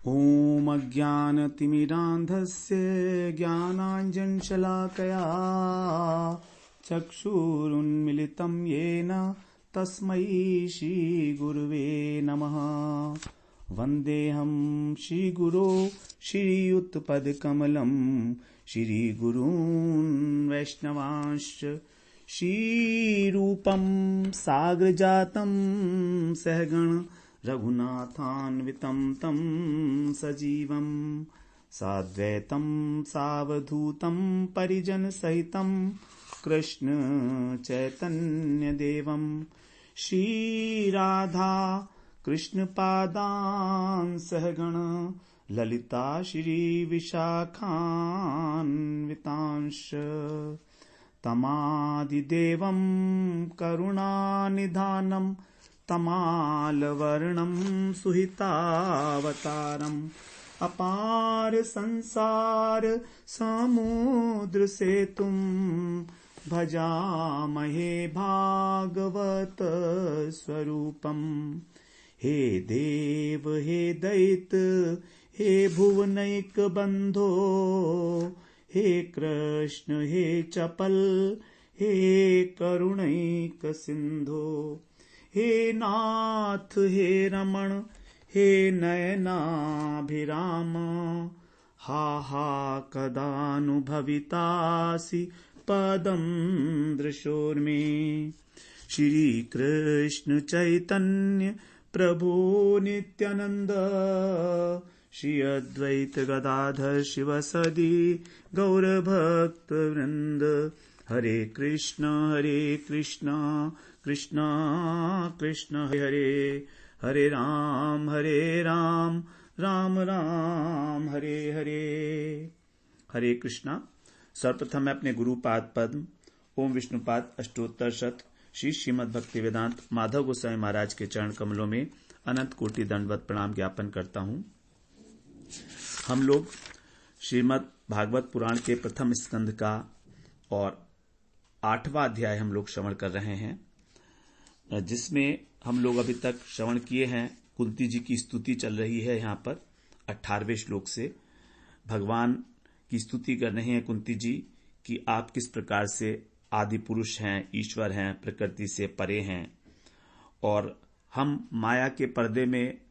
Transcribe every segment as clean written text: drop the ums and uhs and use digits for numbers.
ॐ अज्ञानतिमिरान्धस्य ज्ञानाञ्जनशलाकया चक्षुरुन्मिलितं येन तस्मै श्रीगुरुवे नमः। वन्देऽहं श्रीगुरो श्रीयुतपदकमलं श्रीगुरून् वैष्णवांश्च श्रीरूपं साग्रजातं सहगण रघुनाथान्वितं तं सजीवं साद्वैतं सावधूतं परिजनसहितं कृष्ण चैतन्यदेवं श्रीराधा कृष्णपादान् सहगण ललिता श्रीविशाखान्वितांश्च तमादिदेवं करुणानिधानं तमालवर्णं सुहितावतारम् अपार संसार समुद्र सेतुं भजामहे भागवत स्वरूपम्। हे देव हे दैत हे भुवनैक बंधो हे कृष्ण हे चपल हे करुणैक सिंधो हे नाथ हे रमण हे नयनाभिराम हा हा कदानुभवितासि पदं दृशोर्मे। श्री कृष्ण चैतन्य प्रभु नित्यानंद श्री अद्वैत गदाधर शिवसदि गौरभक्त वृंद। हरे कृष्ण कृष्ण कृष्ण हरे हरे राम राम राम हरे हरे। हरे कृष्णा। सर्वप्रथम मैं अपने गुरुपाद पद्म ओम विष्णुपाद अष्टोत्तर शत श्री श्रीमद् भक्ति वेदांत माधव गोस्वामी महाराज के चरण कमलों में अनंत कोटि दंडवत प्रणाम ज्ञापन करता हूं। हम लोग श्रीमद् भागवत पुराण के प्रथम स्कंध का और 8वां अध्याय हम लोग श्रवण कर रहे हैं, जिसमें हम लोग अभी तक श्रवण किए हैं। कुंती जी की स्तुति चल रही है। यहाँ पर 18वें श्लोक से भगवान की स्तुति कर रहे हैं कुंती जी कि आप किस प्रकार से आदि पुरुष हैं, ईश्वर हैं, प्रकृति से परे हैं और हम माया के पर्दे में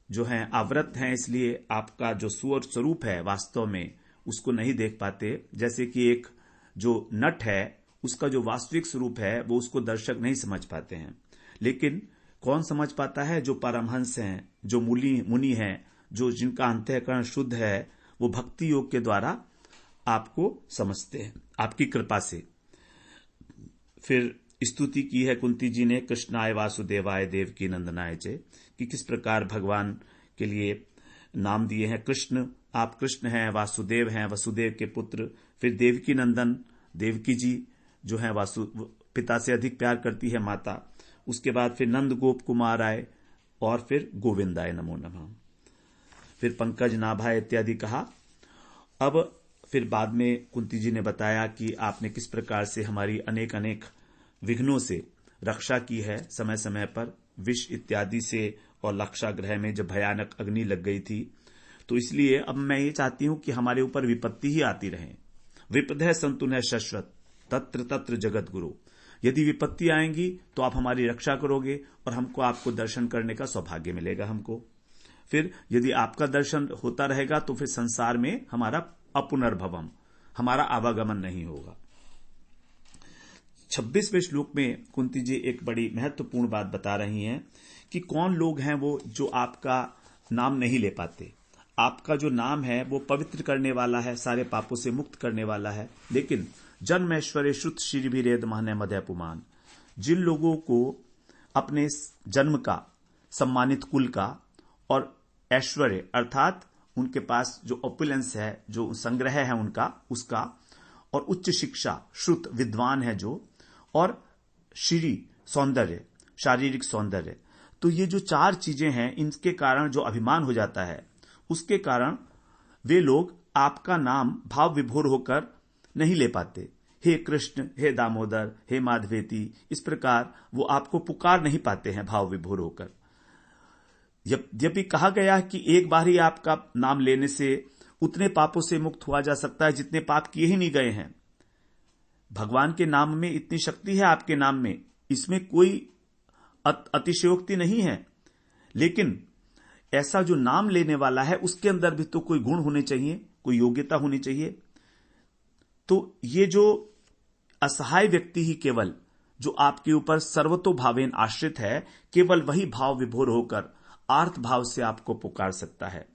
जो हैं आवृत हैं, इसलिए आपका जो स्वरूप है वास्तव में उसको नहीं देख पाते। जैसे कि एक जो नट है उसका जो वास्तविक स्वरूप है वो उसको दर्शक नहीं समझ पाते हैं, लेकिन कौन समझ पाता है? जो परमहंस हैं, जो मुनि हैं, जो जिनका अंतःकरण शुद्ध है, वो भक्ति योग के द्वारा आपको समझते हैं आपकी कृपा से। फिर स्तुति की है कुंती जी ने कृष्णाय वासुदेवाय देवकी नंदनाय च, कि किस प्रकार भगवान के लिए नाम दिए हैं। कृष्ण, आप कृष्ण हैं, वासुदेव हैं, वसुदेव के पुत्र। फिर देवकी नंदन, देवकी जी जो है पिता से अधिक प्यार करती है माता। उसके बाद फिर नंद गोप कुमार आए और फिर गोविंदाय नमो नमः। फिर पंकज नाभाय इत्यादि कहा। अब फिर बाद में कुंती जी ने बताया कि आपने किस प्रकार से हमारी अनेक अनेक विघ्नों से रक्षा की है समय समय पर, विष इत्यादि से, और लक्षाग्रह में जब भयानक अग्नि लग गई थी। तो इसलिए अब मैं ये चाहती हूं कि हमारे ऊपर विपत्ति ही आती रहे। विपदः संतुनः शश्वत तत्र तत्र जगत गुरु। यदि विपत्ति आएंगी तो आप हमारी रक्षा करोगे और हमको आपको दर्शन करने का सौभाग्य मिलेगा हमको। फिर यदि आपका दर्शन होता रहेगा तो फिर संसार में हमारा अपुनर्भवम, हमारा आवागमन नहीं होगा। 26वें श्लोक में कुंती जी एक बड़ी महत्वपूर्ण बात बता रही हैं कि कौन लोग हैं वो जो आपका नाम नहीं ले पाते। आपका जो नाम है वो पवित्र करने वाला है, सारे पापों से मुक्त करने वाला है। लेकिन जन्म ऐश्वर्य श्रुत श्रीभिरेद महने मध्यपुमान, जिन लोगों को अपने जन्म का, सम्मानित कुल का और ऐश्वर्य अर्थात उनके पास जो ऑपुलेंस है, जो संग्रह है उनका, उसका, और उच्च शिक्षा, श्रुत विद्वान है जो, और श्री सौंदर्य, शारीरिक सौंदर्य, तो ये जो 4 चीजें हैं इनके कारण जो अभिमान हो जाता है, उसके कारण वे लोग आपका नाम भाव विभोर होकर नहीं ले पाते। हे कृष्ण, हे दामोदर, हे माधवेती, इस प्रकार वो आपको पुकार नहीं पाते हैं भाव विभोर होकर। यद्यपि कहा गया है कि एक बार ही आपका नाम लेने से उतने पापों से मुक्त हुआ जा सकता है जितने पाप किए ही नहीं गए हैं। भगवान के नाम में इतनी शक्ति है, आपके नाम में, इसमें कोई अतिशयोक्ति नहीं है। लेकिन ऐसा जो नाम लेने वाला है उसके अंदर भी तो कोई गुण होने चाहिए, कोई योग्यता होनी चाहिए। तो ये जो असहाय व्यक्ति ही केवल जो आपके ऊपर सर्वतोभावेन आश्रित है, केवल वही भाव विभोर होकर आर्त भाव से आपको पुकार सकता है।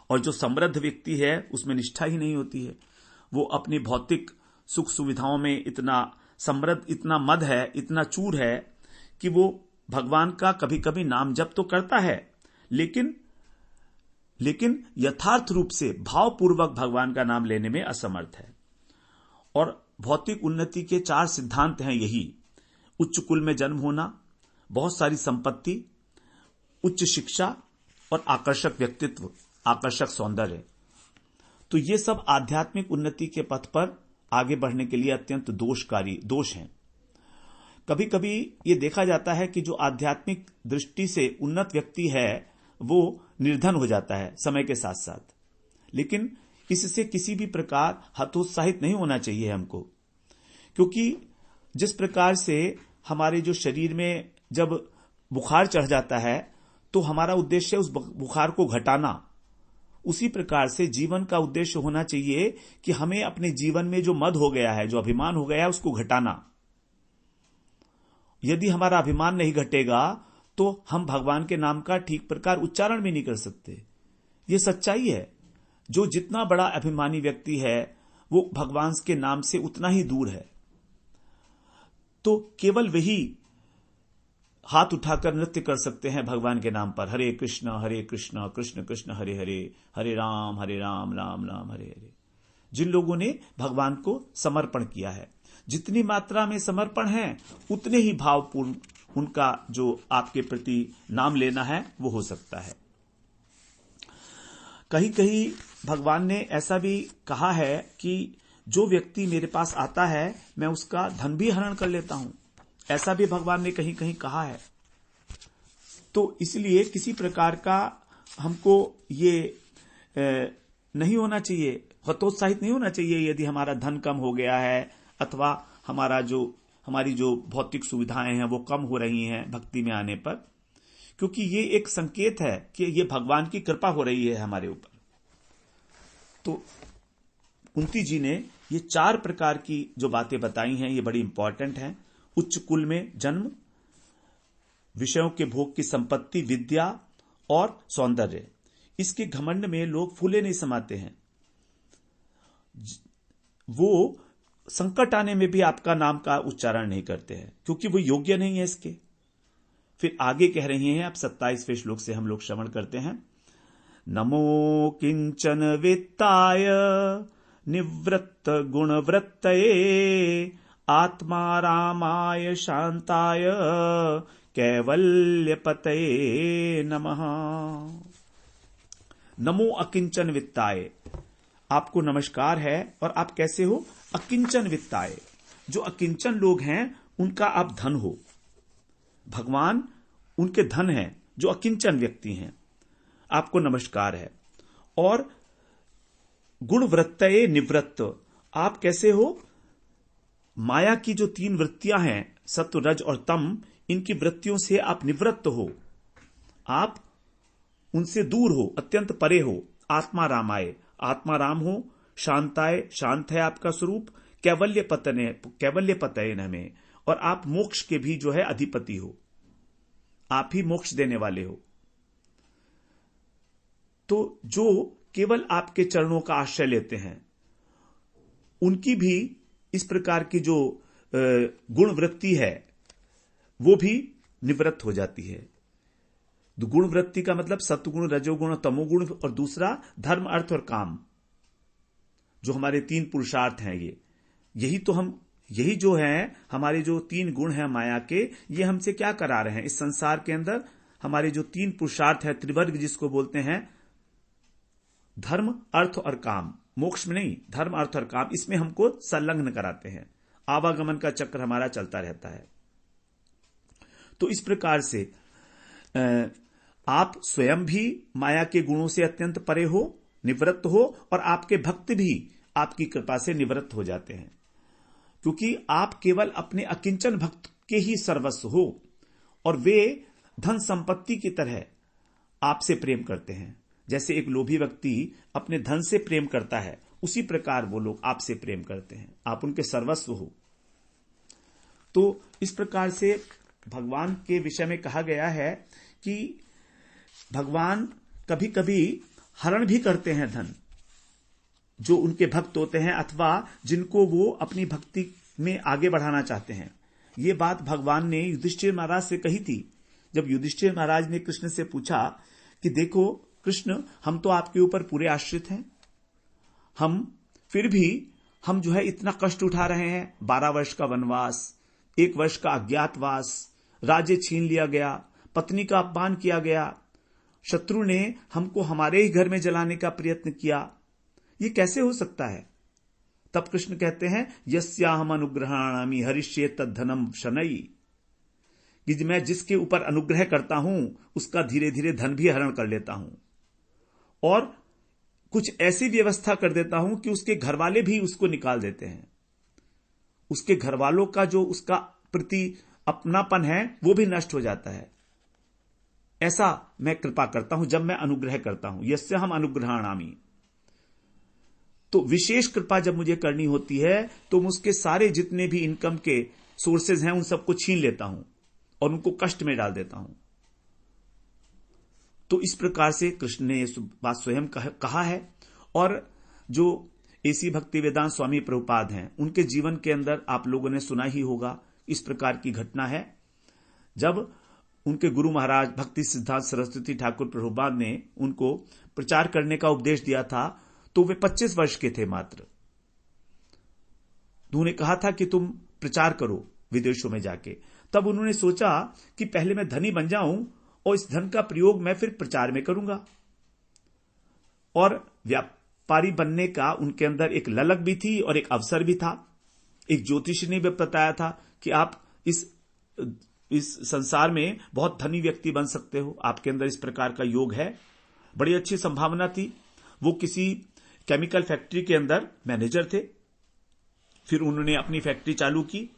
और जो समृद्ध व्यक्ति है उसमें निष्ठा ही नहीं होती है। वो अपनी भौतिक सुख सुविधाओं में इतना समृद्ध, इतना मद है, इतना चूर है कि वो भगवान का कभी कभी नाम जप तो करता है, लेकिन यथार्थ रूप से भावपूर्वक भगवान का नाम लेने में असमर्थ है। और भौतिक उन्नति के 4 सिद्धांत हैं यही: उच्च कुल में जन्म होना, बहुत सारी संपत्ति, उच्च शिक्षा और आकर्षक व्यक्तित्व, आकर्षक सौंदर्य। तो ये सब आध्यात्मिक उन्नति के पथ पर आगे बढ़ने के लिए अत्यंत दोष हैं। कभी कभी ये देखा जाता है कि जो आध्यात्मिक दृष्टि से उन्नत व्यक्ति है वो निर्धन हो जाता है समय के साथ साथ, लेकिन इससे किसी भी प्रकार हतोत्साहित नहीं होना चाहिए हमको, क्योंकि जिस प्रकार से हमारे जो शरीर में जब बुखार चढ़ जाता है तो हमारा उद्देश्य उस बुखार को घटाना, उसी प्रकार से जीवन का उद्देश्य होना चाहिए कि हमें अपने जीवन में जो मद हो गया है, जो अभिमान हो गया है, उसको घटाना। यदि हमारा अभिमान नहीं घटेगा तो हम भगवान के नाम का ठीक प्रकार उच्चारण भी नहीं कर सकते। यह सच्चाई है। जो जितना बड़ा अभिमानी व्यक्ति है वो भगवान के नाम से उतना ही दूर है। तो केवल वही हाथ उठाकर नृत्य कर सकते हैं भगवान के नाम पर, हरे कृष्ण कृष्ण कृष्ण हरे हरे, हरे राम राम राम हरे हरे। जिन लोगों ने भगवान को समर्पण किया है, जितनी मात्रा में समर्पण है उतने ही भावपूर्ण उनका जो आपके प्रति नाम लेना है वो हो सकता है। कहीं कहीं भगवान ने ऐसा भी कहा है कि जो व्यक्ति मेरे पास आता है मैं उसका धन भी हरण कर लेता हूं, ऐसा भी भगवान ने कहीं कहीं कहा है। तो इसलिए किसी प्रकार का हमको ये नहीं होना चाहिए, हतोत्साहित नहीं होना चाहिए यदि हमारा धन कम हो गया है अथवा हमारी जो भौतिक सुविधाएं हैं वो कम हो रही हैं भक्ति में आने पर, क्योंकि ये एक संकेत है कि ये भगवान की कृपा हो रही है हमारे ऊपर। तो कुंती जी ने ये 4 प्रकार की जो बातें बताई हैं ये बड़ी इंपॉर्टेंट हैं। उच्च कुल में जन्म, विषयों के भोग की संपत्ति, विद्या और सौंदर्य। इसके घमंड में लोग फूले नहीं समाते हैं। वो संकट आने में भी आपका नाम का उच्चारण नहीं करते हैं क्योंकि वो योग्य नहीं है इसके। फिर आगे कह रही हैं, आप 27वें श्लोक से हम लोग श्रवण करते हैं। नमो किंचन वित्ताय निवृत्त गुणवृत्तये आत्मा रामाय शांताय कैवल्यपतये नमः। नमो अकिंचन वित्ताय, आपको नमस्कार है। और आप कैसे हो? अकिंचन वित्ताय, जो अकिंचन लोग हैं उनका आप धन हो। भगवान उनके धन हैं जो अकिंचन व्यक्ति हैं, आपको नमस्कार है। और गुणवृत्तये निवृत्त, आप कैसे हो? माया की जो 3 वृत्तियां हैं, सत्व रज और तम, इनकी वृत्तियों से आप निवृत्त हो, आप उनसे दूर हो, अत्यंत परे हो। आत्मा रामाय, आत्मा राम हो। शांताय, शांत है आपका स्वरूप। कैवल्य पतये नमे, और आप मोक्ष के भी जो है अधिपति हो, आप ही मोक्ष देने वाले हो। तो जो केवल आपके चरणों का आश्रय लेते हैं उनकी भी इस प्रकार की जो गुण वृत्ति है वो भी निवृत्त हो जाती है। गुण वृत्ति का मतलब सत्वगुण, रजोगुण, तमोगुण, और दूसरा धर्म, अर्थ और काम, जो हमारे 3 पुरुषार्थ हैं। यही जो है हमारे जो 3 गुण हैं माया के, ये हमसे क्या करा रहे हैं? इस संसार के अंदर हमारे जो 3 पुरुषार्थ है, त्रिवर्ग जिसको बोलते हैं, धर्म, अर्थ और काम, मोक्ष में नहीं, धर्म, अर्थ और काम, इसमें हमको संलग्न कराते हैं। आवागमन का चक्र हमारा चलता रहता है। तो इस प्रकार से आप स्वयं भी माया के गुणों से अत्यंत परे हो, निवृत्त हो, और आपके भक्त भी आपकी कृपा से निवृत्त हो जाते हैं, क्योंकि आप केवल अपने अकिंचन भक्त के ही सर्वस्व हो और वे धन संपत्ति की तरह आपसे प्रेम करते हैं। जैसे एक लोभी व्यक्ति अपने धन से प्रेम करता है, उसी प्रकार वो लोग आपसे प्रेम करते हैं, आप उनके सर्वस्व हो। तो इस प्रकार से भगवान के विषय में कहा गया है कि भगवान कभी कभी हरण भी करते हैं धन, जो उनके भक्त होते हैं अथवा जिनको वो अपनी भक्ति में आगे बढ़ाना चाहते हैं। ये बात भगवान ने युधिष्ठिर महाराज से कही थी, जब युधिष्ठिर महाराज ने कृष्ण से पूछा कि देखो कृष्ण, हम तो आपके ऊपर पूरे आश्रित हैं, फिर भी हम जो है इतना कष्ट उठा रहे हैं, 12 वर्ष का वनवास, 1 वर्ष का अज्ञातवास, राज्य छीन लिया गया, पत्नी का अपमान किया गया, शत्रु ने हमको हमारे ही घर में जलाने का प्रयत्न किया, ये कैसे हो सकता है? तब कृष्ण कहते हैं, यस्याहम अनुग्रहाणामि हरिष्ये तद्धनम शनई, कि मैं जिसके ऊपर अनुग्रह करता हूं उसका धीरे धीरे धन भी हरण कर लेता हूं और कुछ ऐसी व्यवस्था कर देता हूं कि उसके घर वाले भी उसको निकाल देते हैं। उसके घर वालों का जो उसका प्रति अपनापन है वो भी नष्ट हो जाता है। ऐसा मैं कृपा करता हूं जब मैं अनुग्रह करता हूं। यस्य हम अनुग्रहाणामि, तो विशेष कृपा जब मुझे करनी होती है तो मैं उसके सारे जितने भी इनकम के सोर्सेज हैं उन सबको छीन लेता हूं और उनको कष्ट में डाल देता हूं। तो इस प्रकार से कृष्ण ने यह बात स्वयं कहा है। और जो एसी भक्ति वेदांत स्वामी प्रभुपाद हैं, उनके जीवन के अंदर आप लोगों ने सुना ही होगा, इस प्रकार की घटना है। जब उनके गुरु महाराज भक्ति सिद्धांत सरस्वती ठाकुर प्रभुपाद ने उनको प्रचार करने का उपदेश दिया था, तो वे 25 वर्ष के थे मात्र। उन्होंने कहा था कि तुम प्रचार करो विदेशों में जाके। तब उन्होंने सोचा कि पहले मैं धनी बन जाऊं और इस धन का प्रयोग मैं फिर प्रचार में करूंगा। और व्यापारी बनने का उनके अंदर एक ललक भी थी और एक अवसर भी था। एक ज्योतिषी ने भी बताया था कि आप इस संसार में बहुत धनी व्यक्ति बन सकते हो, आपके अंदर इस प्रकार का योग है। बड़ी अच्छी संभावना थी। वो किसी केमिकल फैक्ट्री के अंदर मैनेजर थे। फिर उन्होंने अपनी फैक्ट्री चालू की,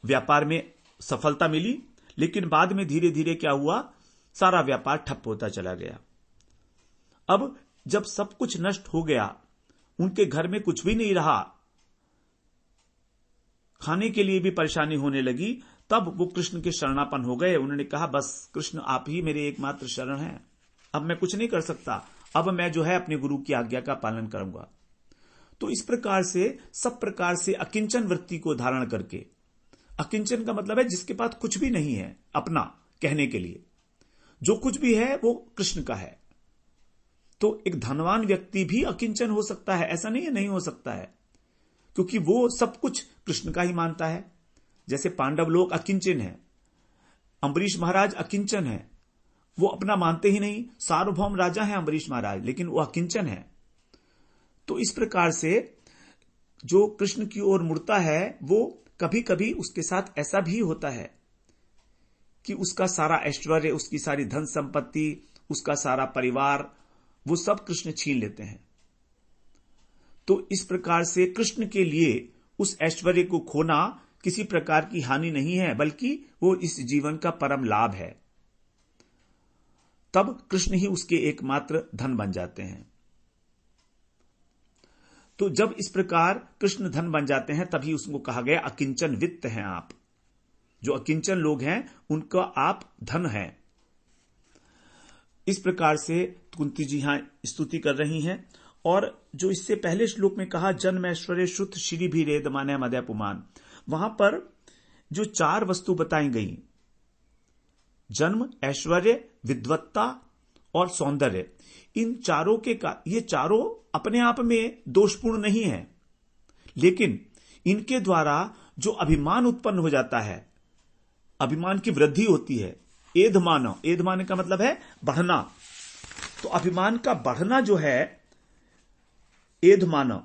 व्यापार में सफलता मिली, लेकिन बाद में धीरे धीरे क्या हुआ, सारा व्यापार ठप होता चला गया। अब जब सब कुछ नष्ट हो गया, उनके घर में कुछ भी नहीं रहा, खाने के लिए भी परेशानी होने लगी, तब वो कृष्ण के शरणापन्न हो गए। उन्होंने कहा, बस कृष्ण आप ही मेरे एकमात्र शरण हैं, अब मैं कुछ नहीं कर सकता, अब मैं जो है अपने गुरु की आज्ञा का पालन करूंगा। तो इस प्रकार से सब प्रकार से अकिंचन वृत्ति को धारण करके, अकिंचन का मतलब है जिसके पास कुछ भी नहीं है अपना कहने के लिए, जो कुछ भी है वो कृष्ण का है। तो एक धनवान व्यक्ति भी अकिंचन हो सकता है, ऐसा नहीं है नहीं हो सकता है, क्योंकि वो सब कुछ कृष्ण का ही मानता है। जैसे पांडव लोग अकिंचन है, अम्बरीश महाराज अकिंचन है, वो अपना मानते ही नहीं, सार्वभौम राजा है अम्बरीश महाराज, लेकिन वो अकिंचन है। तो इस प्रकार से जो कृष्ण की ओर मुड़ता है, वो कभी कभी उसके साथ ऐसा भी होता है कि उसका सारा ऐश्वर्य, उसकी सारी धन संपत्ति, उसका सारा परिवार, वो सब कृष्ण छीन लेते हैं। तो इस प्रकार से कृष्ण के लिए उस ऐश्वर्य को खोना किसी प्रकार की हानि नहीं है, बल्कि वो इस जीवन का परम लाभ है। तब कृष्ण ही उसके एकमात्र धन बन जाते हैं। तो जब इस प्रकार कृष्ण धन बन जाते हैं, तभी उसको कहा गया अकिंचन वित्त हैं आप। जो अकिंचन लोग हैं उनका आप धन हैं। इस प्रकार से कुंती जी यहां स्तुति कर रही हैं। और जो इससे पहले श्लोक में कहा, जन्म ऐश्वर्य श्रुत श्री भी रेद माने मदय पुमान, वहां पर जो 4 वस्तु बताई गई, जन्म, ऐश्वर्य, विद्वत्ता और सौंदर्य, इन चारों ये चारों अपने आप में दोषपूर्ण नहीं है, लेकिन इनके द्वारा जो अभिमान उत्पन्न हो जाता है, अभिमान की वृद्धि होती है। एधमान का मतलब है बढ़ना। तो अभिमान का बढ़ना जो है एधमान,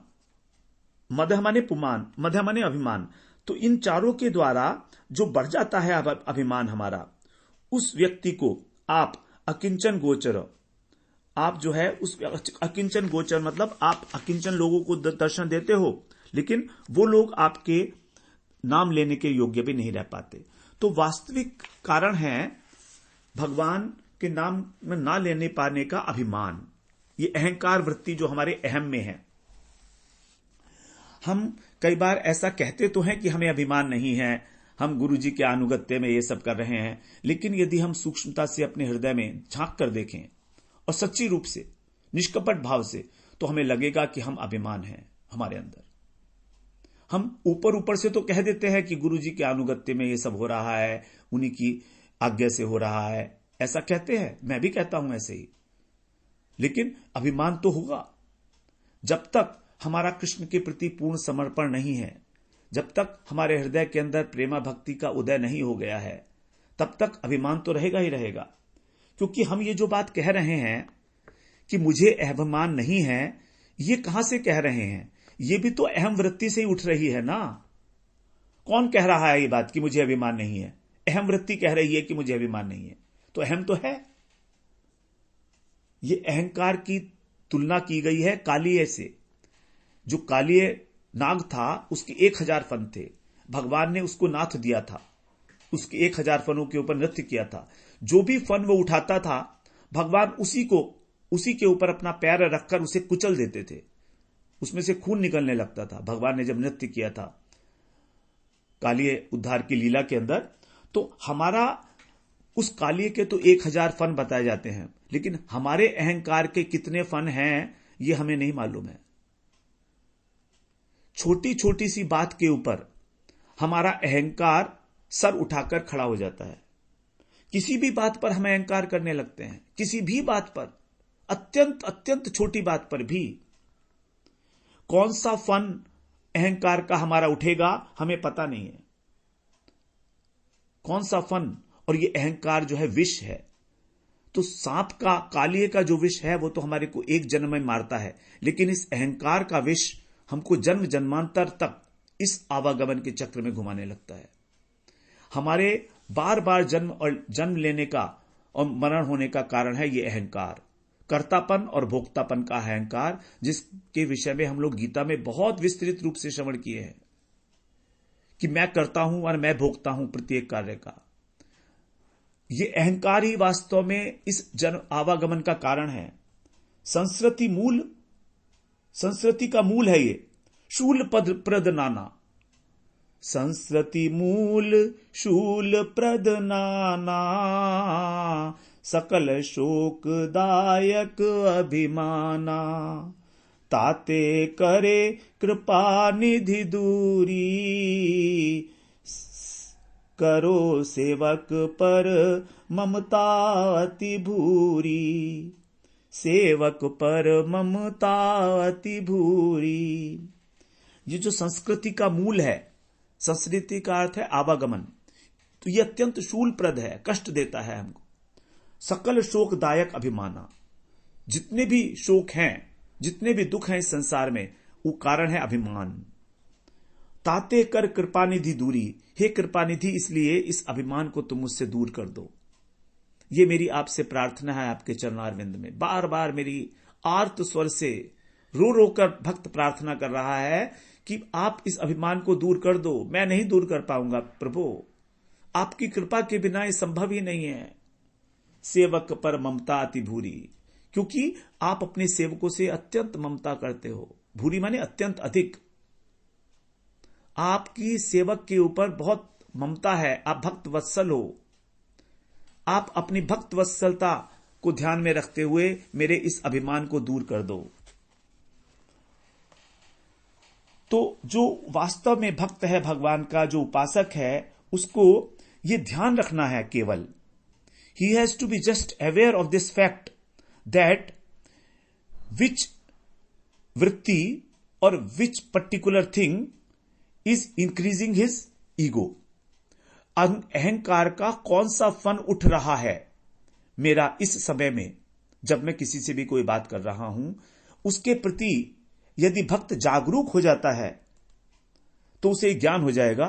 मदह माने पुमान, मदह माने अभिमान। तो इन चारों के द्वारा जो बढ़ जाता है अभिमान हमारा, उस व्यक्ति को आप अकिंचन गोचर, आप जो है उस अकिंचन गोचर मतलब आप अकिंचन लोगों को दर्शन देते हो, लेकिन वो लोग आपके नाम लेने के योग्य भी नहीं रह पाते। तो वास्तविक कारण है भगवान के नाम में ना लेने पाने का अभिमान, ये अहंकार वृत्ति जो हमारे अहम में है। हम कई बार ऐसा कहते तो हैं कि हमें अभिमान नहीं है, हम गुरु जी के अनुगत्य में ये सब कर रहे हैं, लेकिन यदि हम सूक्ष्मता से अपने हृदय में झांक कर देखें और सच्ची रूप से निष्कपट भाव से, तो हमें लगेगा कि हम अभिमान हैं हमारे अंदर। हम ऊपर ऊपर से तो कह देते हैं कि गुरु जी के अनुगत्य में ये सब हो रहा है, उन्हीं की आज्ञा से हो रहा है, ऐसा कहते हैं, मैं भी कहता हूं ऐसे ही, लेकिन अभिमान तो होगा। जब तक हमारा कृष्ण के प्रति पूर्ण समर्पण नहीं है, जब तक हमारे हृदय के अंदर प्रेमा भक्ति का उदय नहीं हो गया है, तब तक अभिमान तो रहेगा ही रहेगा। क्योंकि हम ये जो बात कह रहे हैं कि मुझे अभिमान नहीं है, ये कहां से कह रहे हैं? ये भी तो अहम वृत्ति से ही उठ रही है ना। कौन कह रहा है ये बात कि मुझे अभिमान नहीं है? अहम वृत्ति कह रही है कि मुझे अभिमान नहीं है, तो अहम तो है। ये अहंकार की तुलना की गई है कालिये से। जो कालिये नाग था उसके 1000 फन थे, भगवान ने उसको नाथ दिया था, उसके 1000 फनों के ऊपर नृत्य किया था। जो भी फन वो उठाता था, भगवान उसी के ऊपर अपना पैर रखकर उसे कुचल देते थे, उसमें से खून निकलने लगता था। भगवान ने जब नृत्य किया था कालिये उद्धार की लीला के अंदर, तो हमारा उस कालिये के तो 1000 फन बताए जाते हैं, लेकिन हमारे अहंकार के कितने फन हैं ये हमें नहीं मालूम है। छोटी छोटी सी बात के ऊपर हमारा अहंकार सर उठाकर खड़ा हो जाता है। किसी भी बात पर हम अहंकार करने लगते हैं, किसी भी बात पर, अत्यंत अत्यंत छोटी बात पर भी। कौन सा फन अहंकार का हमारा उठेगा हमें पता नहीं है, कौन सा फन। और ये अहंकार जो है विष है। तो सांप का, कालिये का जो विष है वो तो हमारे को एक जन्म में मारता है, लेकिन इस अहंकार का विष हमको जन्म जन्मांतर तक इस आवागमन के चक्र में घुमाने लगता है। हमारे बार बार जन्म लेने का और मरण होने का कारण है ये अहंकार, कर्तापन और भोक्तापन का अहंकार, जिसके विषय में हम लोग गीता में बहुत विस्तृत रूप से श्रवण किए हैं कि मैं करता हूं और मैं भोगता हूं प्रत्येक कार्य का। ये अहंकार ही वास्तव में इस जन्म आवागमन का कारण है। संस्कृति का मूल है ये, शूल प्रद नाना। संस्कृति मूल शूल प्रद नाना, सकल शोकदायक अभिमाना। ताते करे कृपा निधि दूरी, करो सेवक पर ममता अति भूरी। सेवक पर ममता अति भूरी। ये जो संस्कृति का मूल है, संस्कृति का अर्थ है आवागमन, तो ये अत्यंत शूलप्रद है, कष्ट देता है हमको। सकल शोकदायक अभिमाना, जितने भी शोक हैं, जितने भी दुख हैं इस संसार में, वो कारण है अभिमान। ताते कर कृपानिधि दूरी, हे कृपानिधि इसलिए इस अभिमान को तुम मुझसे दूर कर दो। ये मेरी आपसे प्रार्थना है आपके चरणारविंद में। बार बार मेरी आर्त स्वर से रो रो कर भक्त प्रार्थना कर रहा है कि आप इस अभिमान को दूर कर दो। मैं नहीं दूर कर पाऊंगा प्रभु, आपकी कृपा के बिना ये संभव ही नहीं है। सेवक पर ममता अति भूरी, क्योंकि आप अपने सेवकों से अत्यंत ममता करते हो। भूरी माने अत्यंत अधिक, आपकी सेवक के ऊपर बहुत ममता है, आप भक्त वत्सल हो। आप अपनी भक्त वत्सलता को ध्यान में रखते हुए मेरे इस अभिमान को दूर कर दो। तो जो वास्तव में भक्त है भगवान का, जो उपासक है, उसको यह ध्यान रखना है केवल, he has to be just aware of this fact that which vritti or which particular thing is increasing his ego. अहंकार का कौन सा फन उठ रहा है मेरा इस समय में, जब मैं किसी से भी कोई बात कर रहा हूं, उसके प्रति यदि भक्त जागरूक हो जाता है तो उसे ज्ञान हो जाएगा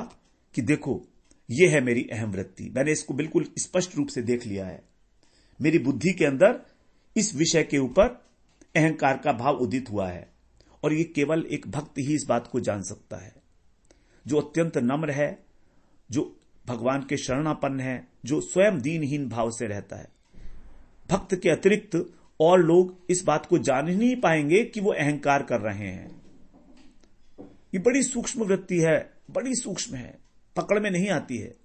कि देखो ये है मेरी अहम वृत्ति। मैंने इसको बिल्कुल स्पष्ट रूप से देख लिया है। मेरी बुद्धि के अंदर इस विषय के ऊपर अहंकार का भाव उदित हुआ है। और ये केवल एक भक्त ही इस बात को जान सकता है, जो अत्यंत नम्र है, जो भगवान के शरणापन्न है, जो स्वयं दीनहीन भाव से रहता है। भक्त के अतिरिक्त और लोग इस बात को जान ही नहीं पाएंगे कि वो अहंकार कर रहे हैं। ये बड़ी सूक्ष्म वृत्ति है, बड़ी सूक्ष्म है, पकड़ में नहीं आती है।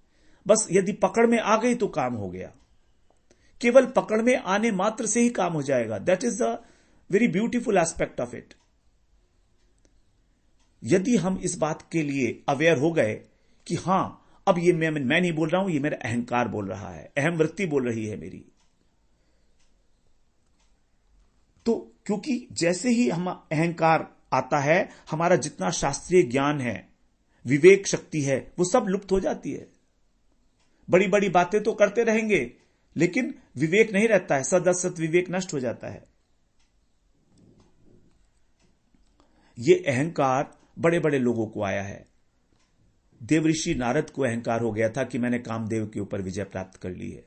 बस यदि पकड़ में आ गई तो काम हो गया। केवल पकड़ में आने मात्र से ही काम हो जाएगा। That is the very beautiful aspect of it. यदि हम इस बात के लिए अवेयर हो गए कि हां, अब ये मैं नहीं बोल रहा हूं, ये मेरा अहंकार बोल रहा है, अहम वृत्ति बोल रही है मेरी। तो क्योंकि जैसे ही हम अहंकार आता है, हमारा जितना शास्त्रीय ज्ञान है, विवेक शक्ति है, वो सब लुप्त हो जाती है। बड़ी बड़ी बातें तो करते रहेंगे, लेकिन विवेक नहीं रहता है, सदसत विवेक नष्ट हो जाता है। ये अहंकार बड़े बड़े लोगों को आया है। देवऋषि नारद को अहंकार हो गया था कि मैंने कामदेव के ऊपर विजय प्राप्त कर ली है।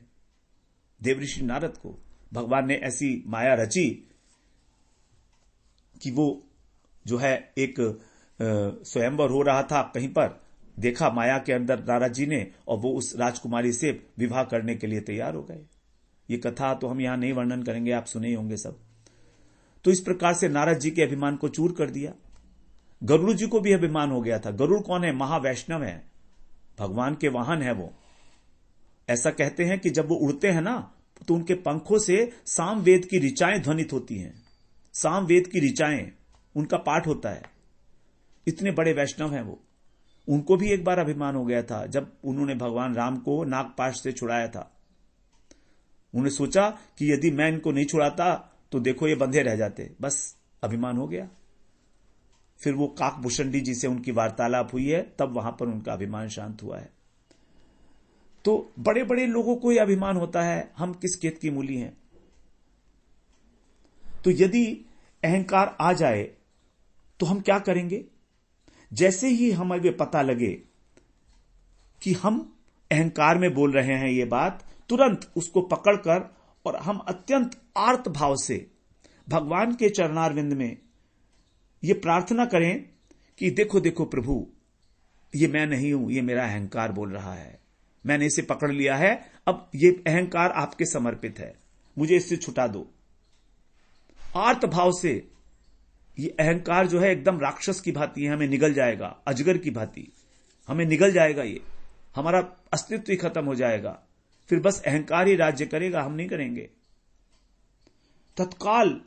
देवऋषि नारद को भगवान ने ऐसी माया रची कि वो जो है एक स्वयंवर हो रहा था, कहीं पर देखा माया के अंदर नारद जी ने, और वो उस राजकुमारी से विवाह करने के लिए तैयार हो गए। ये कथा तो हम यहां नहीं वर्णन करेंगे, आप सुने ही होंगे सब। तो इस प्रकार से नारद जी के अभिमान को चूर कर दिया। गरुड़ जी को भी अभिमान हो गया था। गरुड़ कौन है? महावैष्णव है, भगवान के वाहन है वो। ऐसा कहते हैं कि जब वो उड़ते हैं ना, तो उनके पंखों से सामवेद की ऋचाएं ध्वनित होती हैं। सामवेद की ऋचाएं, उनका पाठ होता है। इतने बड़े वैष्णव हैं वो। उनको भी एक बार अभिमान हो गया था जब उन्होंने भगवान राम को नागपाश से छुड़ाया था। उन्होंने सोचा कि यदि मैं इनको नहीं छुड़ाता तो देखो ये बंधे रह जाते। बस अभिमान हो गया। फिर वो काकभूषणी जी से उनकी वार्तालाप हुई है, तब वहां पर उनका अभिमान शांत हुआ है। तो बड़े बड़े लोगों को यह अभिमान होता है, हम किस खेत की मूली हैं। तो यदि अहंकार आ जाए तो हम क्या करेंगे? जैसे ही हमें पता लगे कि हम अहंकार में बोल रहे हैं ये बात, तुरंत उसको पकड़कर और हम अत्यंत आर्त भाव से भगवान के चरणारविंद में ये प्रार्थना करें कि देखो देखो प्रभु, ये मैं नहीं हूं, ये मेरा अहंकार बोल रहा है, मैंने इसे पकड़ लिया है, अब ये अहंकार आपके समर्पित है, मुझे इससे छुटा दो। आर्त भाव से ये अहंकार जो है एकदम राक्षस की भांति हमें निगल जाएगा, अजगर की भांति हमें निगल जाएगा। ये हमारा अस्तित्व ही खत्म हो जाएगा। फिर बस अहंकार ही राज्य करेगा, हम नहीं करेंगे। तत्काल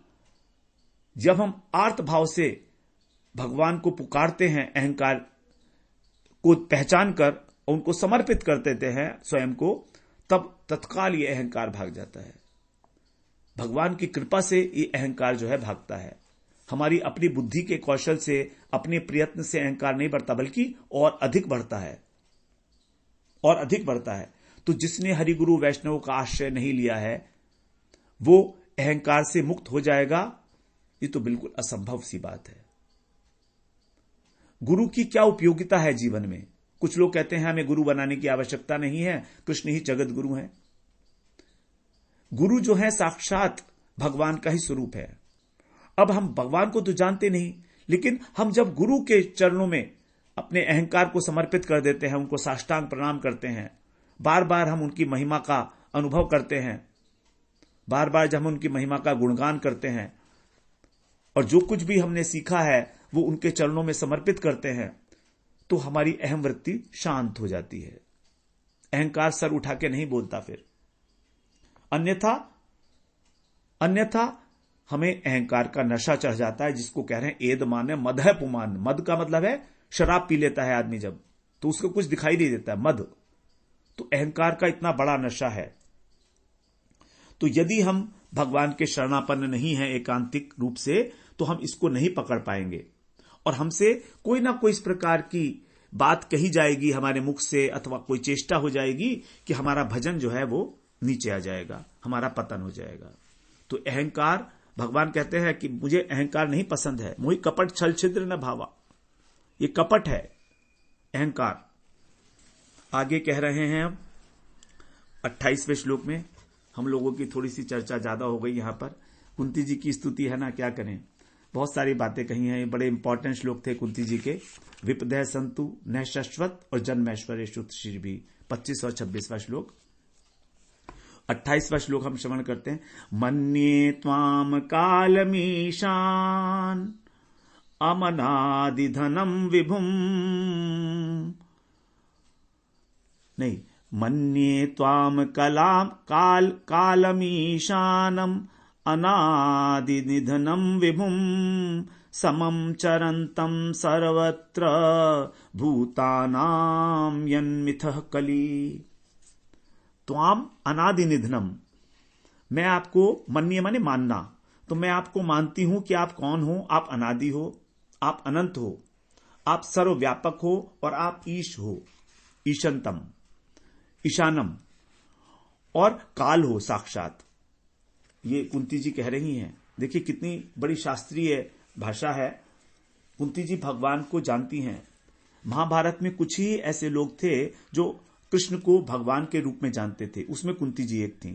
जब हम आर्त भाव से भगवान को पुकारते हैं, अहंकार को पहचान कर उनको समर्पित कर देते हैं स्वयं को, तब तत्काल ये अहंकार भाग जाता है। भगवान की कृपा से ये अहंकार जो है भागता है। हमारी अपनी बुद्धि के कौशल से, अपने प्रयत्न से अहंकार नहीं बढ़ता, बल्कि और अधिक बढ़ता है, और अधिक बढ़ता है। तो जिसने हरिगुरु वैष्णव का आश्रय नहीं लिया है, वो अहंकार से मुक्त हो जाएगा। ये तो बिल्कुल असंभव सी बात है। गुरु की क्या उपयोगिता है जीवन में? कुछ लोग कहते हैं हमें गुरु बनाने की आवश्यकता नहीं है, कृष्ण ही जगत गुरु हैं। गुरु जो है साक्षात भगवान का ही स्वरूप है। अब हम भगवान को तो जानते नहीं, लेकिन हम जब गुरु के चरणों में अपने अहंकार को समर्पित कर देते हैं, उनको साष्टांग प्रणाम करते हैं, बार बार हम उनकी महिमा का अनुभव करते हैं, बार बार जब हम उनकी महिमा का गुणगान करते हैं, और जो कुछ भी हमने सीखा है वो उनके चरणों में समर्पित करते हैं, तो हमारी अहम वृत्ति शांत हो जाती है। अहंकार सर उठा के नहीं बोलता फिर। अन्यथा हमें अहंकार का नशा चढ़ जाता है, जिसको कह रहे हैं एद माने मद है पुमान। मद का मतलब है शराब पी लेता है आदमी जब, तो उसको कुछ दिखाई नहीं देता है, मद। तो अहंकार का इतना बड़ा नशा है। तो यदि हम भगवान के शरणापन्न नहीं हैं एकांतिक रूप से, तो हम इसको नहीं पकड़ पाएंगे, और हमसे कोई ना कोई इस प्रकार की बात कही जाएगी हमारे मुख से, अथवा कोई चेष्टा हो जाएगी कि हमारा भजन जो है वो नीचे आ जाएगा, हमारा पतन हो जाएगा। तो अहंकार, भगवान कहते हैं कि मुझे अहंकार नहीं पसंद है, मोहि कपट छल छिद्र न भावा। ये कपट है अहंकार। आगे कह रहे हैं अब 28वें श्लोक में, हम लोगों की थोड़ी सी चर्चा ज्यादा हो गई यहाँ पर। कुंती जी की स्तुति है ना, क्या करें, बहुत सारी बातें कही हैं। बड़े इंपॉर्टेंट श्लोक थे कुंती जी के। विपदय संतु न शश्वत और जन्मैश्वर्य श्रुत श्री भी 25 और 26वां श्लोक। 28वां श्लोक हम श्रवण करते हैं। मन्ये त्वाम कालमीशान अमनादिधनम विभुम, नहीं, मन्ये त्वाम कालमीशानम अनादिनिधनम विभुम, समम चरंतम सर्वत्र भूतानाम यन्मिथः कली। त्वाम अनादिनिधनम, मैं आपको, मन्ये माने मानना, तो मैं आपको मानती हूं कि आप कौन हो। आप अनादि हो, आप अनंत हो, आप सर्वव्यापक हो और आप ईश हो, ईशंतम, ईशानम, और काल हो साक्षात। ये कुंती जी कह रही हैं। देखिए कितनी बड़ी शास्त्रीय भाषा है। कुंती जी भगवान को जानती हैं। महाभारत में कुछ ही ऐसे लोग थे जो कृष्ण को भगवान के रूप में जानते थे, उसमें कुंती जी एक थी।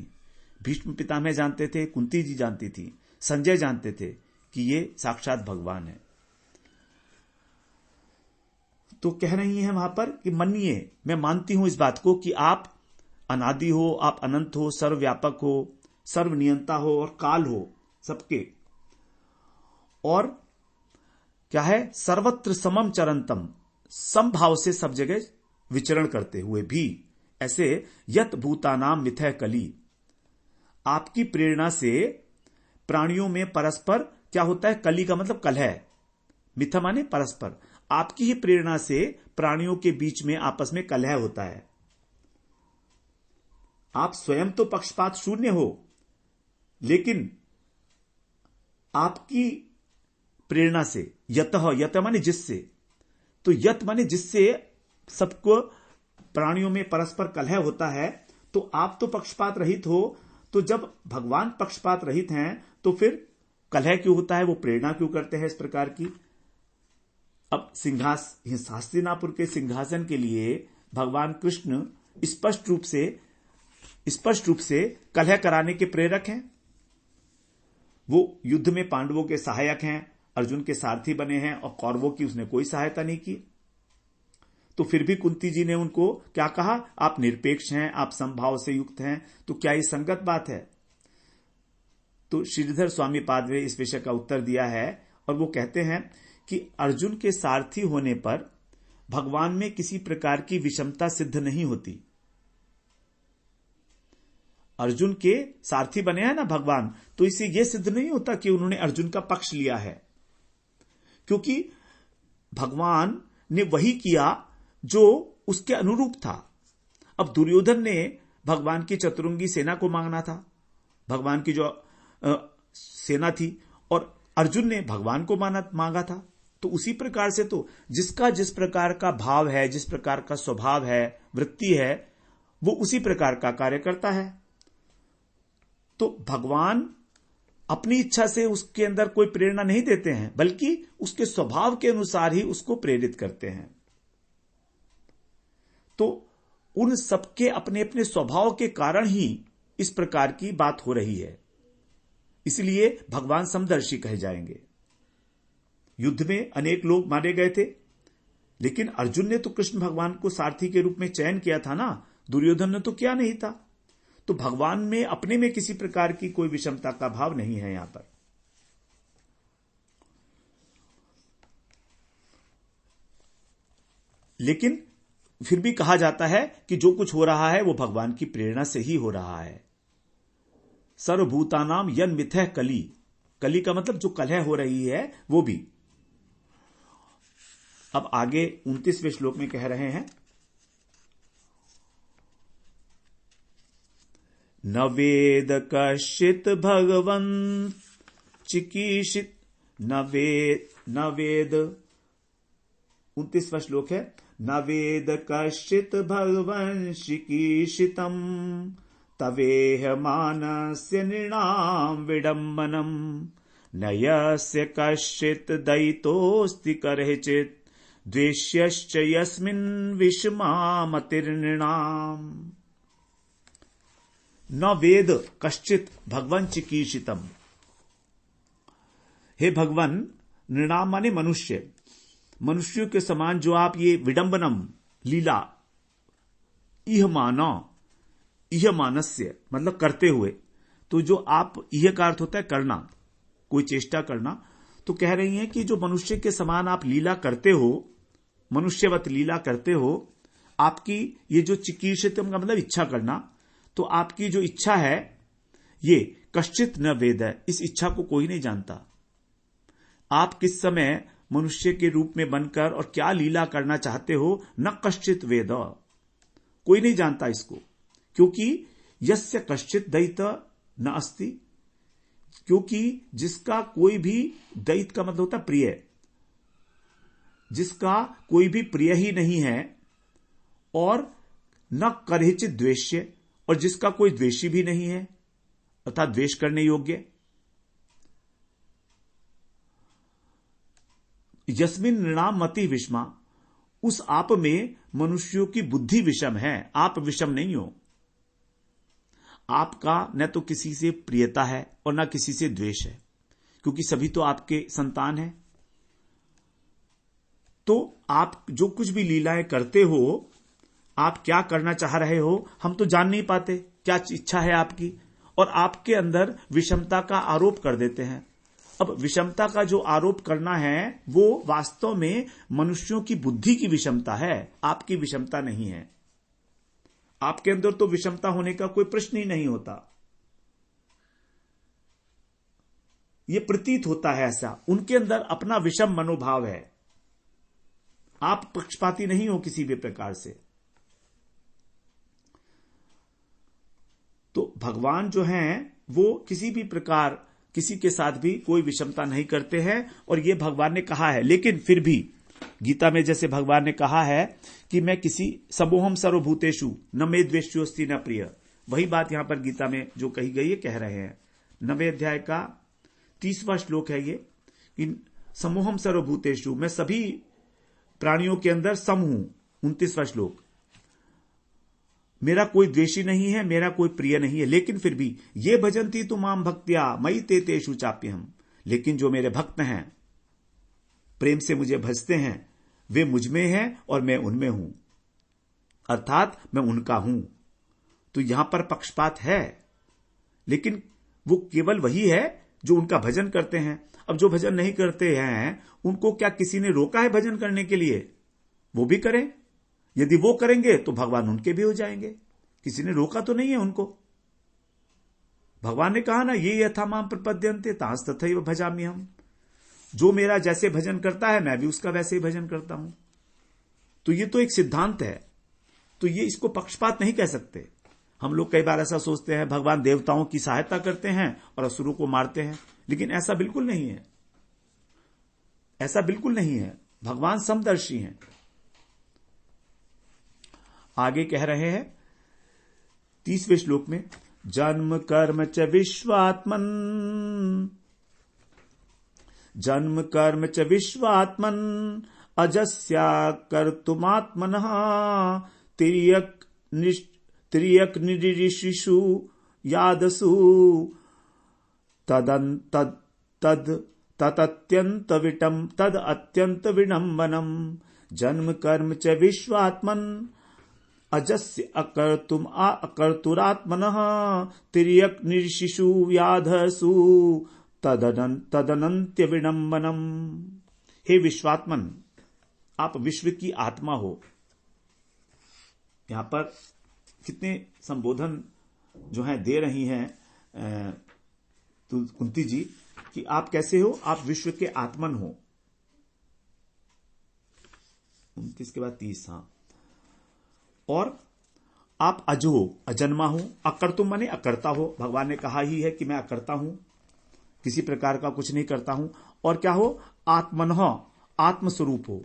भीष्म पितामह जानते थे, कुंती जी जानती थी, संजय जानते थे कि ये साक्षात भगवान है। तो कह रही हैं वहां पर कि मन्ये, मैं मानती हूं इस बात को कि आप अनादि हो, आप अनंत हो, सर्वव्यापक हो, सर्वनियंता हो और काल हो सबके, और क्या है, सर्वत्र समम चरंतम, समभाव से सब जगह विचरण करते हुए भी। ऐसे यत भूतानाम मिथय कली, आपकी प्रेरणा से प्राणियों में परस्पर क्या होता है, कली का मतलब कलह, मिथ माने परस्पर, आपकी ही प्रेरणा से प्राणियों के बीच में आपस में कलह होता है। आप स्वयं तो पक्षपात शून्य हो, लेकिन आपकी प्रेरणा से, यत माने जिससे, तो यत माने जिससे सबको प्राणियों में परस्पर कलह होता है, तो आप तो पक्षपात रहित हो। तो जब भगवान पक्षपात रहित हैं तो फिर कलह क्यों होता है, वो प्रेरणा क्यों करते हैं इस प्रकार की। अब हस्तिनापुर के सिंहासन के लिए भगवान कृष्ण स्पष्ट रूप से कलह कराने के प्रेरक हैं। वो युद्ध में पांडवों के सहायक हैं, अर्जुन के सारथी बने हैं, और कौरवों की उसने कोई सहायता नहीं की। तो फिर भी कुंती जी ने उनको क्या कहा, आप निरपेक्ष हैं, आप समभाव से युक्त हैं। तो क्या ये संगत बात है। तो श्रीधर स्वामी पाद ने इस विषय का उत्तर दिया है, और वो कहते हैं कि अर्जुन के सारथी होने पर भगवान में किसी प्रकार की विषमता सिद्ध नहीं होती। अर्जुन के सारथी बने हैं ना भगवान, तो इससे यह सिद्ध नहीं होता कि उन्होंने अर्जुन का पक्ष लिया है, क्योंकि भगवान ने वही किया जो उसके अनुरूप था। अब दुर्योधन ने भगवान की चतुरंगी सेना को मांगना था, भगवान की जो सेना थी, और अर्जुन ने भगवान को मांगा था। तो उसी प्रकार से तो जिसका जिस प्रकार का भाव है, जिस प्रकार का स्वभाव है, वृत्ति है, वो उसी प्रकार का कार्य करता है। तो भगवान अपनी इच्छा से उसके अंदर कोई प्रेरणा नहीं देते हैं, बल्कि उसके स्वभाव के अनुसार ही उसको प्रेरित करते हैं। तो उन सबके अपने अपने स्वभाव के कारण ही इस प्रकार की बात हो रही है। इसलिए भगवान समदर्शी कहे जाएंगे। युद्ध में अनेक लोग मारे गए थे, लेकिन अर्जुन ने तो कृष्ण भगवान को सारथी के रूप में चयन किया था ना, दुर्योधन ने तो किया नहीं था। तो भगवान में अपने में किसी प्रकार की कोई विषमता का भाव नहीं है यहां पर। लेकिन फिर भी कहा जाता है कि जो कुछ हो रहा है वो भगवान की प्रेरणा से ही हो रहा है। सर्वभूतानाम यन मिथः कली, कली का मतलब जो कलह हो रही है वो भी। अब आगे 29वें श्लोक में कह रहे हैं, न वेद कश्चित भगवन् चिकीर्षित, न वेद 29वां श्लोक है, न वेद कश्चित भगवन् चिकीर्षितम् तवेह मानस्य नृणाम विडम्बनम् न यस्य कश्चित दयितोऽस्ति करहिचित् द्वेष्यश्च यस्मिन् विषमामतिर्नृणाम्। न वेद कश्चित भगवन चिकीर्षितम। हे भगवान, नृणाम माने मनुष्य, मनुष्यों के समान जो आप ये विडंबनम लीला इह मानस्य मतलब करते हुए, तो जो आप यह का अर्थ होता है करना, कोई चेष्टा करना, तो कह रही हैं कि जो मनुष्य के समान आप लीला करते हो, मनुष्यवत लीला करते हो, आपकी ये जो चिकीर्षितम का मतलब इच्छा करना, तो आपकी जो इच्छा है ये कश्चित न वेद है, इस इच्छा को कोई नहीं जानता। आप किस समय मनुष्य के रूप में बनकर और क्या लीला करना चाहते हो, न कश्चित वेद, कोई नहीं जानता इसको, क्योंकि यस्य कश्चित दैत न अस्ति, क्योंकि जिसका कोई भी, दैत का मतलब होता प्रिय, जिसका कोई भी प्रिय ही नहीं है, और न करहिचित द्वेष्य, और जिसका कोई द्वेषी भी नहीं है, अर्थात द्वेष करने योग्य। यस्मिन नृणाम मति विषमा, उस आप में मनुष्यों की बुद्धि विषम है, आप विषम नहीं हो। आपका न तो किसी से प्रियता है और न किसी से द्वेष है, क्योंकि सभी तो आपके संतान हैं। तो आप जो कुछ भी लीलाएं करते हो, आप क्या करना चाह रहे हो, हम तो जान नहीं पाते, क्या इच्छा है आपकी, और आपके अंदर विषमता का आरोप कर देते हैं। अब विषमता का जो आरोप करना है वो वास्तव में मनुष्यों की बुद्धि की विषमता है, आपकी विषमता नहीं है। आपके अंदर तो विषमता होने का कोई प्रश्न ही नहीं होता। ये प्रतीत होता है ऐसा, उनके अंदर अपना विषम मनोभाव है। आप पक्षपाती नहीं हो किसी भी प्रकार से। तो भगवान जो हैं वो किसी भी प्रकार किसी के साथ भी कोई विषमता नहीं करते हैं, और ये भगवान ने कहा है। लेकिन फिर भी गीता में जैसे भगवान ने कहा है कि मैं किसी समोहम सर्वभूतेषु न मे द्वेष्योस्ति न प्रिय, वही बात यहां पर गीता में जो कही गई है कह रहे हैं। 9वें अध्याय का 30वां श्लोक है ये, इन समोहम सर्वभूतेषु, मैं सभी प्राणियों के अंदर सम हूं। 29वां श्लोक, मेरा कोई द्वेषी नहीं है, मेरा कोई प्रिय नहीं है। लेकिन फिर भी ये भजंती तु माम भक्त्या मयि ते तेषु चाप्यहम्, लेकिन जो मेरे भक्त हैं, प्रेम से मुझे भजते हैं, वे मुझ में हैं और मैं उनमें हूं, अर्थात मैं उनका हूं। तो यहां पर पक्षपात है, लेकिन वो केवल वही है जो उनका भजन करते हैं। अब जो भजन नहीं करते हैं उनको क्या किसी ने रोका है भजन करने के लिए? वो भी करें, यदि वो करेंगे तो भगवान उनके भी हो जाएंगे। किसी ने रोका तो नहीं है उनको। भगवान ने कहा ना, ये यथा माम प्रपद्यन्ते तांस तथैव भजामि हम, जो मेरा जैसे भजन करता है मैं भी उसका वैसे ही भजन करता हूं। तो ये तो एक सिद्धांत है, तो ये इसको पक्षपात नहीं कह सकते। हम लोग कई बार ऐसा सोचते हैं भगवान देवताओं की सहायता करते हैं और असुरों को मारते हैं, लेकिन ऐसा बिल्कुल नहीं है, ऐसा बिल्कुल नहीं है। भगवान समदर्शी हैं। आगे कह रहे हैं 30वें श्लोक में, जन्म कर्म च विश्वात्मन, जन्म कर्म च विश्वात्मन अजस्या कर्तुमात्मनः तिर्यक निरीशिषु यादसु तद अत्यंत विडंबनम। जन्म कर्म च विश्वात्मन अजस्य अकर्तुरात्मनः तिर्यक निरीशिषु यादसु तदनंत्य विडंबनम। हे विश्वात्मन, आप विश्व की आत्मा हो। यहां पर कितने संबोधन जो है दे रही हैं कुंती जी कि आप कैसे हो, आप विश्व के आत्मन हो। 29 के बाद 30। हाँ, और आप अज हो, अजन्मा हो। अकर्तुम माने अकर्ता हो। भगवान ने कहा ही है कि मैं अकर्ता हूं, किसी प्रकार का कुछ नहीं करता हूं। और क्या हो, आत्मनः, आत्मस्वरूप हो।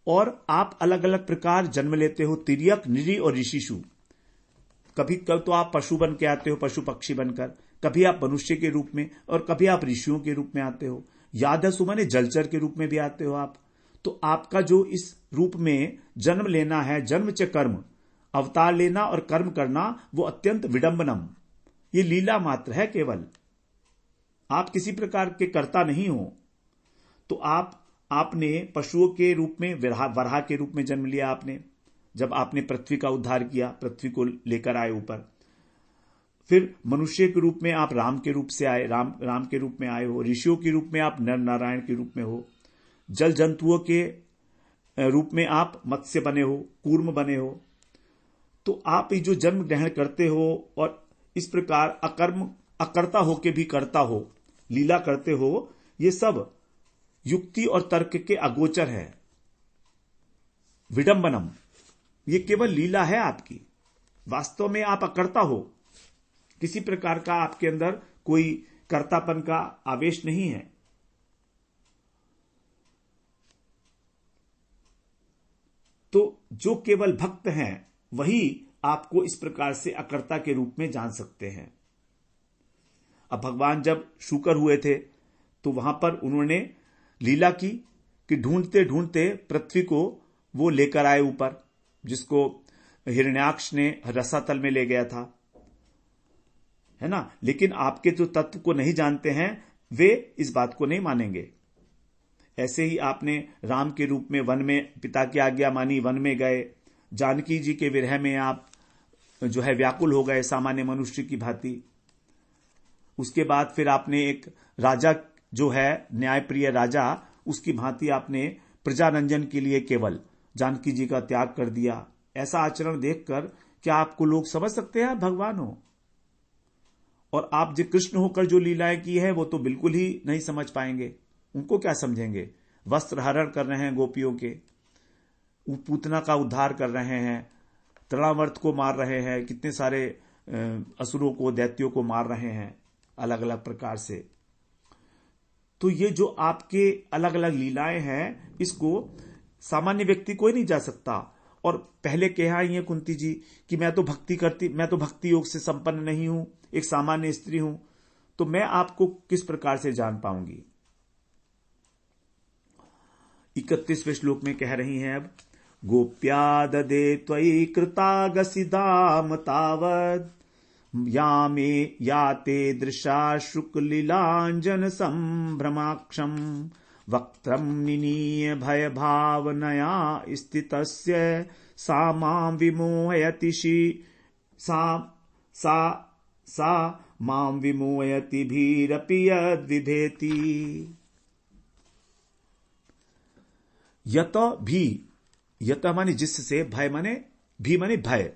और आप अलग अलग प्रकार जन्म लेते हो, तिर्यक, निरी और ऋषिषु। कभी कल तो आप पशु बन के आते हो, पशु पक्षी बनकर, कभी आप मनुष्य के रूप में, और कभी आप ऋषियों के रूप में आते हो। यादसु माने जलचर के रूप में भी आते हो आप। तो आपका जो इस रूप में जन्म लेना है, जन्म च कर्म, अवतार लेना और कर्म करना वो अत्यंत विडंबनम, ये लीला मात्र है केवल। आप किसी प्रकार के कर्ता नहीं हो। तो आपने पशुओं के रूप में, वराह के रूप में जन्म लिया आपने, जब आपने पृथ्वी का उद्धार किया, पृथ्वी को लेकर आए ऊपर। फिर मनुष्य के रूप में आप राम के रूप से आए, राम के रूप में आए हो। ऋषियों के रूप में आप नर नारायण के रूप में हो। जल जंतुओं के रूप में आप मत्स्य बने हो, कूर्म बने हो। तो आप ये जो जन्म ग्रहण करते हो और इस प्रकार अकर्ता होके भी करता हो, लीला करते हो, ये सब युक्ति और तर्क के अगोचर है, विडंबनम। ये केवल लीला है आपकी। वास्तव में आप अकर्ता हो। किसी प्रकार का आपके अंदर कोई कर्तापन का आवेश नहीं है। तो जो केवल भक्त हैं वही आपको इस प्रकार से अकर्ता के रूप में जान सकते हैं। अब भगवान जब शूकर हुए थे तो वहां पर उन्होंने लीला की कि ढूंढते ढूंढते पृथ्वी को वो लेकर आए ऊपर, जिसको हिरण्याक्ष ने रसातल में ले गया था, है ना। लेकिन आपके जो तत्व को नहीं जानते हैं वे इस बात को नहीं मानेंगे। ऐसे ही आपने राम के रूप में वन में पिता की आज्ञा मानी, वन में गए। जानकी जी के विरह में आप जो है व्याकुल हो गए सामान्य मनुष्य की भांति। उसके बाद फिर आपने एक राजा जो है न्यायप्रिय राजा, उसकी भांति आपने प्रजारंजन के लिए केवल जानकी जी का त्याग कर दिया। ऐसा आचरण देखकर क्या आपको लोग समझ सकते हैं आप भगवान हो? और आप जो कृष्ण होकर जो लीलाएं की है वो तो बिल्कुल ही नहीं समझ पाएंगे। उनको क्या समझेंगे? वस्त्र हरण कर रहे हैं गोपियों के, पूतना का उद्धार कर रहे हैं, तृणावर्त को मार रहे हैं, कितने सारे असुरों को, दैत्यों को मार रहे हैं अलग अलग प्रकार से। तो ये जो आपके अलग अलग लीलाएं हैं, इसको सामान्य व्यक्ति कोई नहीं जा सकता। और पहले कहा ही है कुंती जी कि मैं तो भक्ति योग से संपन्न नहीं हूं, एक सामान्य स्त्री हूं, तो मैं आपको किस प्रकार से जान पाऊंगी। 31वें श्लोक में कह रही हैं अब, गोप्या ददे त्वयि कृतागसिदाम तावद यामे याते दृशा शुक्लीलांजन संभ्रमाक्षम वक्त्रम निनीय भय भावनया स्थितस्य सा मां विमोहयति सा मां विमोहयति भीरपि यद्विभेति। यत माने जिससे, भय माने भी माने भय,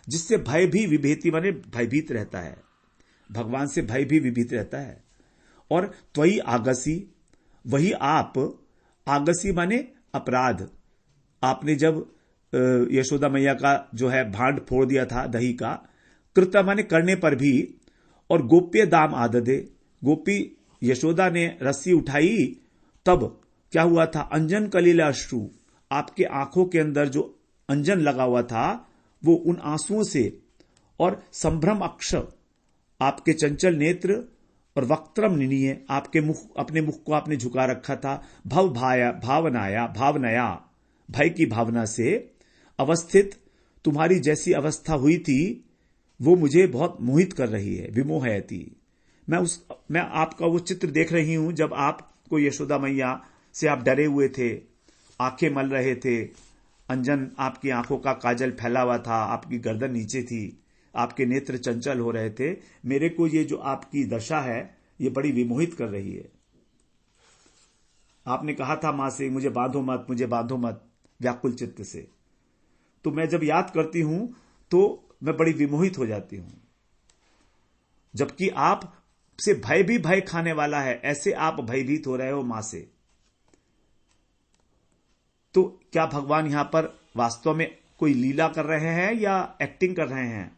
जिससे भय भी विभेति माने भयभीत रहता है। भगवान से भय भी विभीत रहता है। और त्वयि आगसी, वही आप, आगसी माने अपराध। आपने जब यशोदा मैया का जो है भांड फोड़ दिया था दही का, कृत माने करने पर भी, और गोप्य दाम आददे, गोपी यशोदा ने रस्सी उठाई तब क्या हुआ था, अंजन कलीला अश्रु, आपके आंखों के अंदर जो अंजन लगा हुआ था वो उन आंसुओं से, और संभ्रम अक्ष, आपके चंचल नेत्र, और वक्त्रम निनीय, आपके मुख, अपने मुख को आपने झुका रखा था, भावनाया, भय की भावना से अवस्थित तुम्हारी जैसी अवस्था हुई थी वो मुझे बहुत मोहित कर रही है। विमोहयति, मैं आपका वो चित्र देख रही हूं जब आपको यशोदा मैया से आप डरे हुए थे, आंखें मल रहे थे, अंजन आपकी आंखों का काजल फैला हुआ था, आपकी गर्दन नीचे थी, आपके नेत्र चंचल हो रहे थे। मेरे को ये जो आपकी दशा है ये बड़ी विमोहित कर रही है। आपने कहा था मां से, मुझे बांधो मत व्याकुल चित्त से। तो मैं जब याद करती हूं तो मैं बड़ी विमोहित हो जाती हूं, जबकि आप से भय भी भय खाने वाला है, ऐसे आप भयभीत हो रहे हो मां से। तो क्या भगवान यहां पर वास्तव में कोई लीला कर रहे हैं या एक्टिंग कर रहे हैं?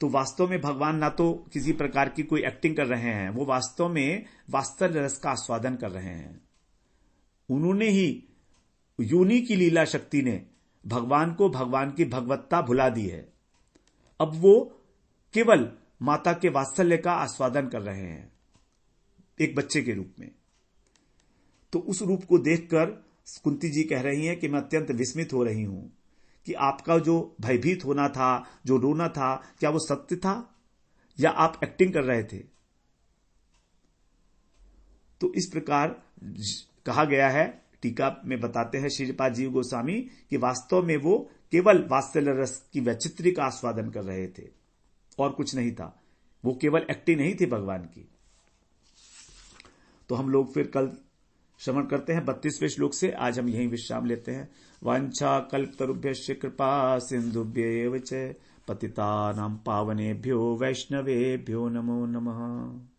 तो वास्तव में भगवान ना तो किसी प्रकार की कोई एक्टिंग कर रहे हैं, वो वास्तव में वास्तव रस का आस्वादन कर रहे हैं। उन्होंने ही, यूनी की लीला शक्ति ने भगवान को भगवान की भगवत्ता भुला दी है। अब वो केवल माता के वात्सल्य का आस्वादन कर रहे हैं एक बच्चे के रूप में। तो उस रूप को देखकर कुंती जी कह रही हैं कि मैं अत्यंत विस्मित हो रही हूं कि आपका जो भयभीत होना था, जो रोना था, क्या वो सत्य था या आप एक्टिंग कर रहे थे? तो इस प्रकार कहा गया है, टीका में बताते हैं श्रीपाद जी गोस्वामी कि वास्तव में वो केवल वात्सल्य रस की वैचित्री का आस्वादन कर रहे थे और कुछ नहीं था। वो केवल एक्टिंग नहीं थी भगवान की। तो हम लोग फिर कल श्रवण करते हैं 32वें श्लोक से। आज हम यहीं विश्राम लेते हैं। वांछा कल्पतरुभ्यश्च कृपा सिंधुभ्येव च पतितानां पावनेभ्यो वैष्णवेभ्यो नमो नमः।